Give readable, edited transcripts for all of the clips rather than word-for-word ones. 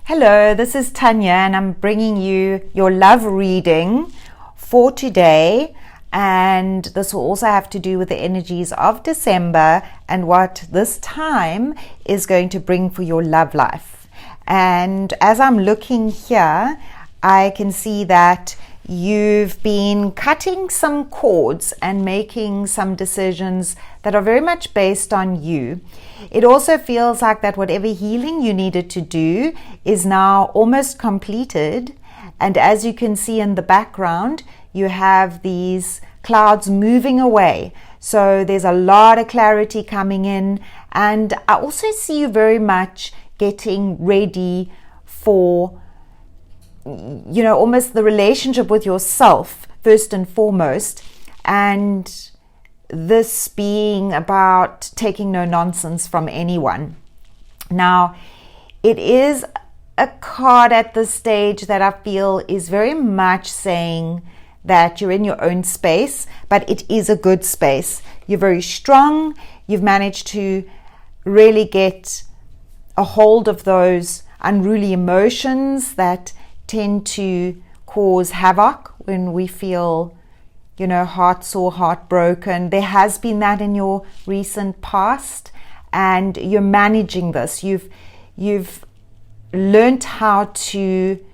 Hello, this is Tanya and I'm bringing you your love reading for today, and this will also have to do with the energies of December and what this time is going to bring for your love life. And as I'm looking here, I can see that you've been cutting some cords and making some decisions that are very much based on you. It also feels like that whatever healing you needed to do is now almost completed. And as you can see in the background, you have these clouds moving away. So there's a lot of clarity coming in. And I also see you very much getting ready for almost the relationship with yourself first and foremost, and this being about taking no nonsense from anyone. Now, it is a card at this stage that I feel is very much saying that you're in your own space, but it is a good space. You're very strong. You've managed to really get a hold of those unruly emotions that tend to cause havoc when we feel, heartsore, heartbroken. There has been that in your recent past, and you're managing this. You've learned how to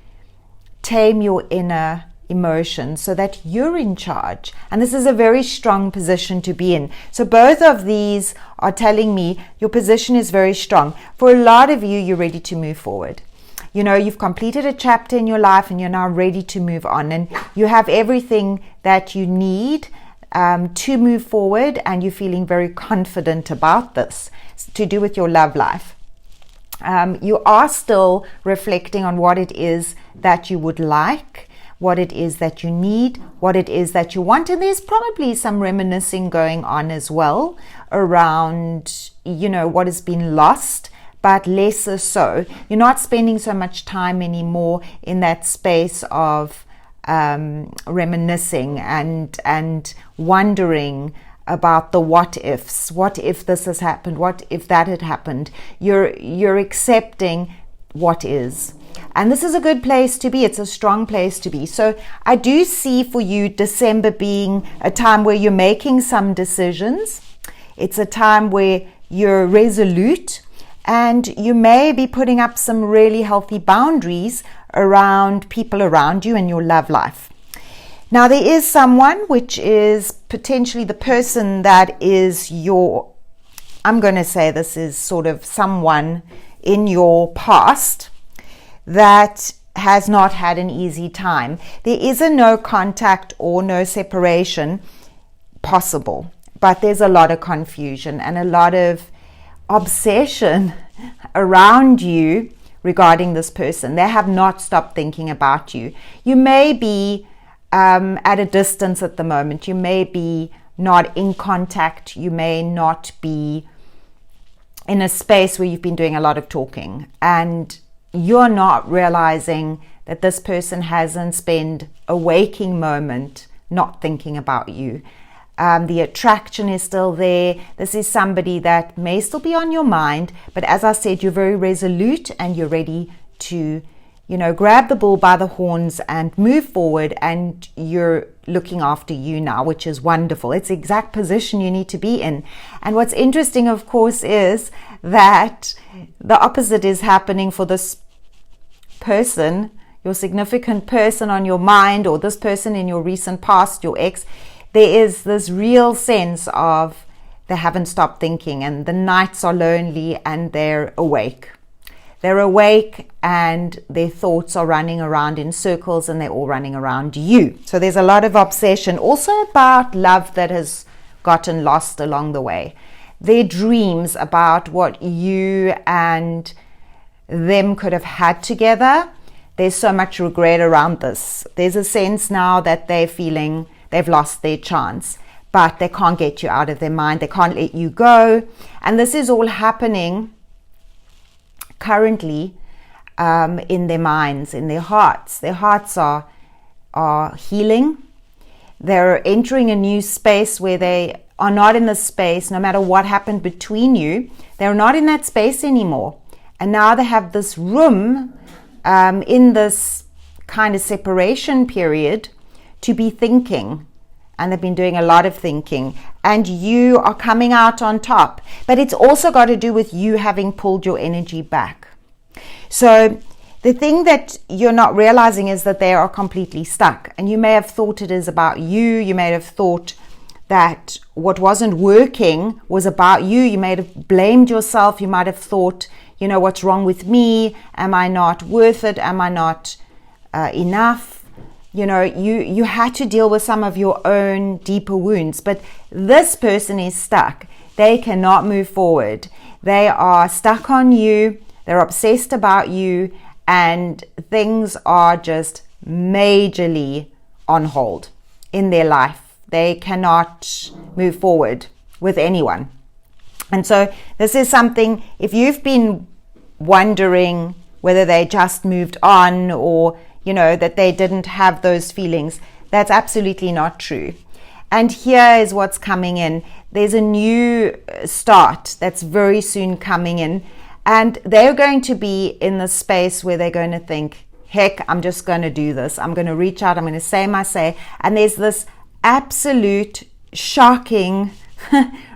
tame your inner emotions so that you're in charge. And this is a very strong position to be in. So both of these are telling me your position is very strong. For a lot of you, you're ready to move forward. You've completed a chapter in your life and you're now ready to move on, and you have everything that you need to move forward, and you're feeling very confident about this. It's to do with your love life. You are still reflecting on what it is that you would like, what it is that you need, what it is that you want, and there's probably some reminiscing going on as well around, what has been lost, but lesser so. You're not spending so much time anymore in that space of reminiscing and wondering about the what ifs. What if this has happened? What if that had happened? You're accepting what is. And this is a good place to be. It's a strong place to be. So I do see for you December being a time where you're making some decisions. It's a time where you're resolute, and you may be putting up some really healthy boundaries around people around you and your love life. Now, there is someone, which is potentially the person that is I'm going to say this is sort of someone in your past that has not had an easy time. There is a no contact or no separation possible, but there's a lot of confusion and a lot of obsession around you regarding this person. They have not stopped thinking about you. You may be at a distance at the moment. You may be not in contact. You may not be in a space where you've been doing a lot of talking, and you're not realizing that this person hasn't spent a waking moment not thinking about you. The attraction is still there. This is somebody that may still be on your mind, but as I said, you're very resolute and you're ready to, grab the bull by the horns and move forward, and you're looking after you now, which is wonderful. It's the exact position you need to be in. And what's interesting, of course, is that the opposite is happening for this person, your significant person on your mind, or this person in your recent past, your ex. There is this real sense of they haven't stopped thinking, and the nights are lonely and they're awake. They're awake and their thoughts are running around in circles, and they're all running around you. So there's a lot of obsession also about love that has gotten lost along the way. Their dreams about what you and them could have had together. There's so much regret around this. There's a sense now that they're feeling they've lost their chance, but they can't get you out of their mind. They can't let you go. And this is all happening currently in their minds, in their hearts. Their hearts are healing. They're entering a new space where they are not in the space, no matter what happened between you, they're not in that space anymore. And now they have this room in this kind of separation period to be thinking, and they've been doing a lot of thinking, and you are coming out on top. But it's also got to do with you having pulled your energy back. So the thing that you're not realizing is that they are completely stuck, and you may have thought it is about you. You may have thought that what wasn't working was about you. You may have blamed yourself. You might have thought, what's wrong with me? Am I not worth it? Am I not enough? You had to deal with some of your own deeper wounds, but this person is stuck. They cannot move forward. They are stuck on you. They're obsessed about you, and things are just majorly on hold in their life. They cannot move forward with anyone. And so this is something, if you've been wondering whether they just moved on or that they didn't have those feelings, that's absolutely not true. And here is what's coming in. There's a new start that's very soon coming in, and they're going to be in the space where they're going to think, heck, I'm just going to do this. I'm going to reach out. I'm going to say my say. And there's this absolute shocking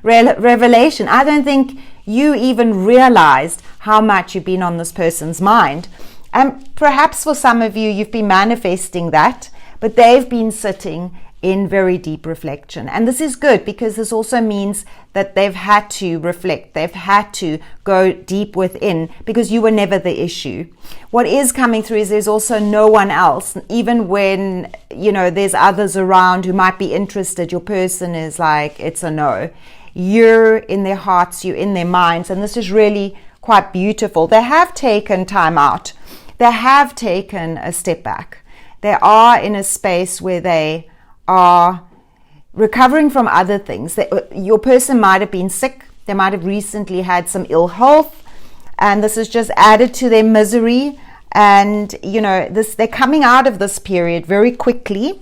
revelation. I don't think you even realized how much you've been on this person's mind. And perhaps for some of you, you've been manifesting that, but they've been sitting in very deep reflection. And this is good, because this also means that they've had to reflect. They've had to go deep within, because you were never the issue. What is coming through is there's also no one else. Even when, there's others around who might be interested, your person is like, it's a no. You're in their hearts, you're in their minds. And this is really quite beautiful. They have taken time out. They have taken a step back. They are in a space where they are recovering from other things. Your person might have been sick. They might have recently had some ill health, and this has just added to their misery. And they're coming out of this period very quickly,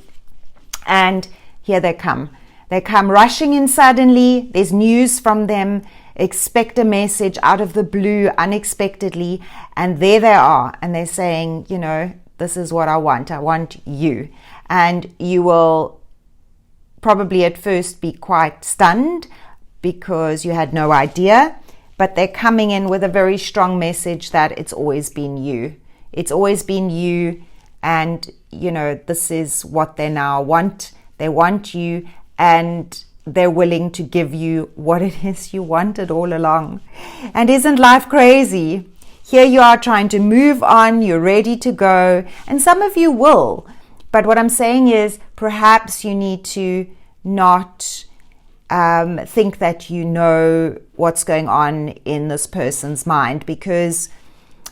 and here they come. They come rushing in suddenly. There's news from them. Expect a message out of the blue, unexpectedly, and there they are, and they're saying, this is what I want you. And you will probably at first be quite stunned because you had no idea, but they're coming in with a very strong message that it's always been you. It's always been you, and this is what they now want. They want you, and they're willing to give you what it is you wanted all along. And isn't life crazy? Here you are trying to move on, you're ready to go, and some of you will. But what I'm saying is, perhaps you need to not think that you know what's going on in this person's mind, because,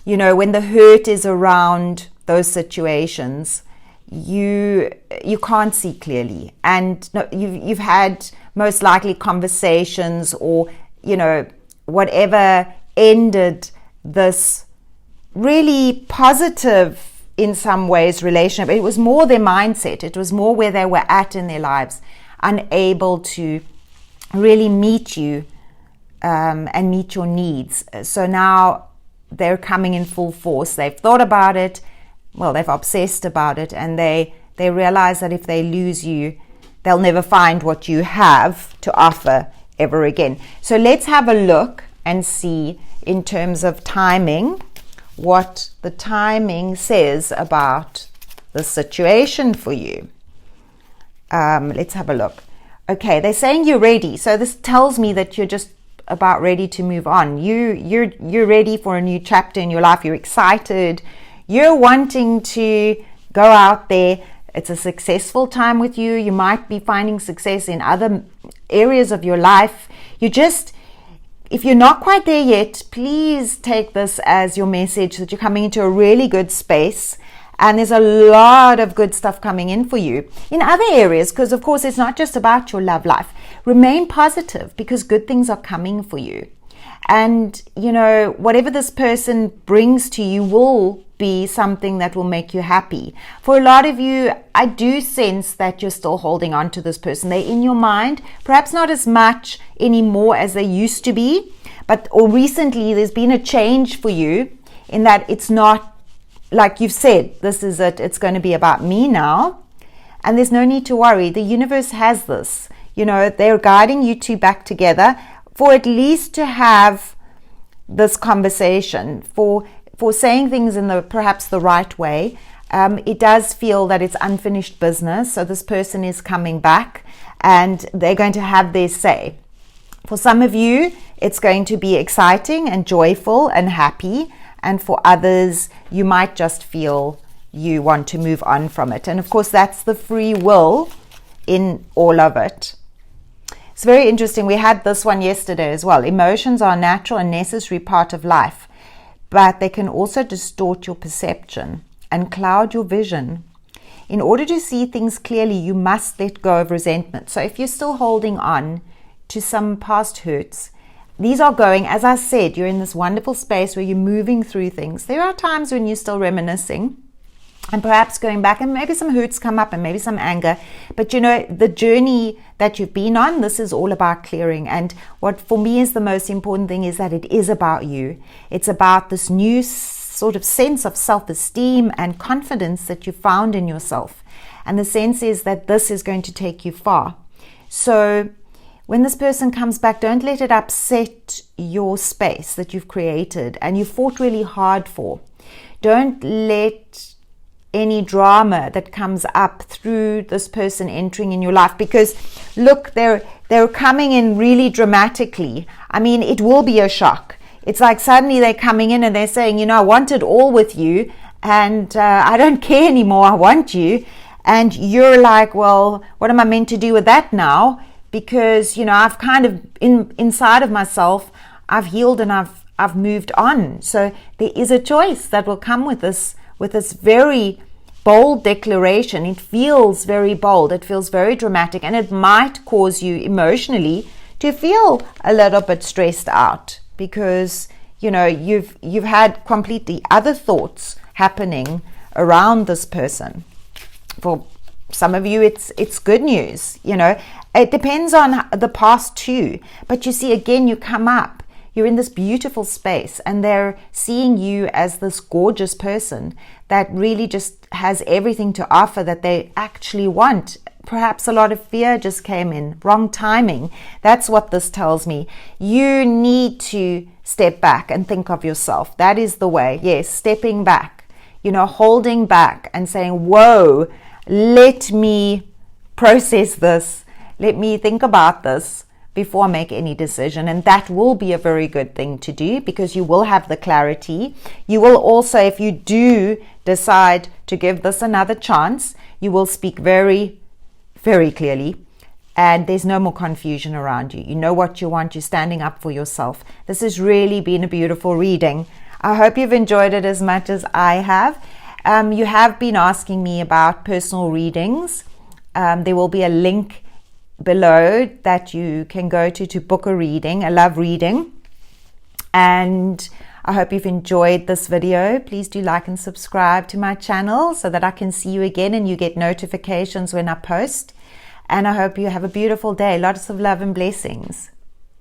when the hurt is around those situations, you can't see clearly, and you've had most likely conversations or whatever ended this really positive in some ways relationship. It was more their mindset. It was more where they were at in their lives, unable to really meet you and meet your needs. So now they're coming in full force. They've thought about it. Well, they've obsessed about it, and they realize that if they lose you, they'll never find what you have to offer ever again. So let's have a look and see, in terms of timing, what the timing says about the situation for you. Let's have a look. Okay, they're saying you're ready. So this tells me that you're just about ready to move on. You're ready for a new chapter in your life. You're excited. You're wanting to go out there. It's a successful time with you. You might be finding success in other areas of your life. If you're not quite there yet, please take this as your message that you're coming into a really good space, and there's a lot of good stuff coming in for you in other areas, because of course it's not just about your love life. Remain positive, because good things are coming for you. And whatever this person brings to you will be something that will make you happy. For a lot of you, I do sense that you're still holding on to this person. They're in your mind, perhaps not as much anymore as they used to be, or recently there's been a change for you in that it's not like you've said, this is it. It's going to be about me now. And there's no need to worry. The universe has this. You know, they're guiding you two back together for at least to have this conversation, for saying things in perhaps the right way. It does feel that it's unfinished business. So this person is coming back and they're going to have their say. For some of you, it's going to be exciting and joyful and happy. And for others, you might just feel you want to move on from it. And of course, that's the free will in all of it. It's very interesting. We had this one yesterday as well. Emotions are a natural and necessary part of life, but they can also distort your perception and cloud your vision. In order to see things clearly, you must let go of resentment. So if you're still holding on to some past hurts, these are going, as I said, you're in this wonderful space where you're moving through things. There are times when you're still reminiscing and perhaps going back, and maybe some hurts come up and maybe some anger. But you know, the journey that you've been on, this is all about clearing. And what for me is the most important thing is that it is about you. It's about this new sort of sense of self-esteem and confidence that you found in yourself. And the sense is that this is going to take you far. So when this person comes back, don't let it upset your space that you've created and you fought really hard for. Don't let any drama that comes up through this person entering in your life, because look, they're coming in really dramatically. I mean, it will be a shock. It's like suddenly they're coming in and they're saying, you know, I want it all with you and I don't care anymore, I want you. And you're like, well, what am I meant to do with that now? Because, you know, I've kind of inside of myself, I've healed and I've moved on. So there is a choice that will come with this very bold declaration. It feels very bold, it feels very dramatic, and it might cause you emotionally to feel a little bit stressed out because, you know, you've had completely other thoughts happening around this person. For some of you, it's good news, you know. It depends on the past too. But you see, again, you come up. You're in this beautiful space and they're seeing you as this gorgeous person that really just has everything to offer that they actually want. Perhaps a lot of fear just came in, wrong timing. That's what this tells me. You need to step back and think of yourself. That is the way. Yes, stepping back, you know, holding back and saying, whoa, let me process this. Let me think about this before I make any decision. And that will be a very good thing to do because you will have the clarity. You will also, if you do decide to give this another chance, you will speak very, very clearly. And there's no more confusion around you. You know what you want. You're standing up for yourself. This has really been a beautiful reading. I hope you've enjoyed it as much as I have. You have been asking me about personal readings. There will be a link below that you can go to book a reading, a love reading. And I hope you've enjoyed this video. Please do like and subscribe to my channel so that I can see you again and you get notifications when I post. And I hope you have a beautiful day. Lots of love and blessings.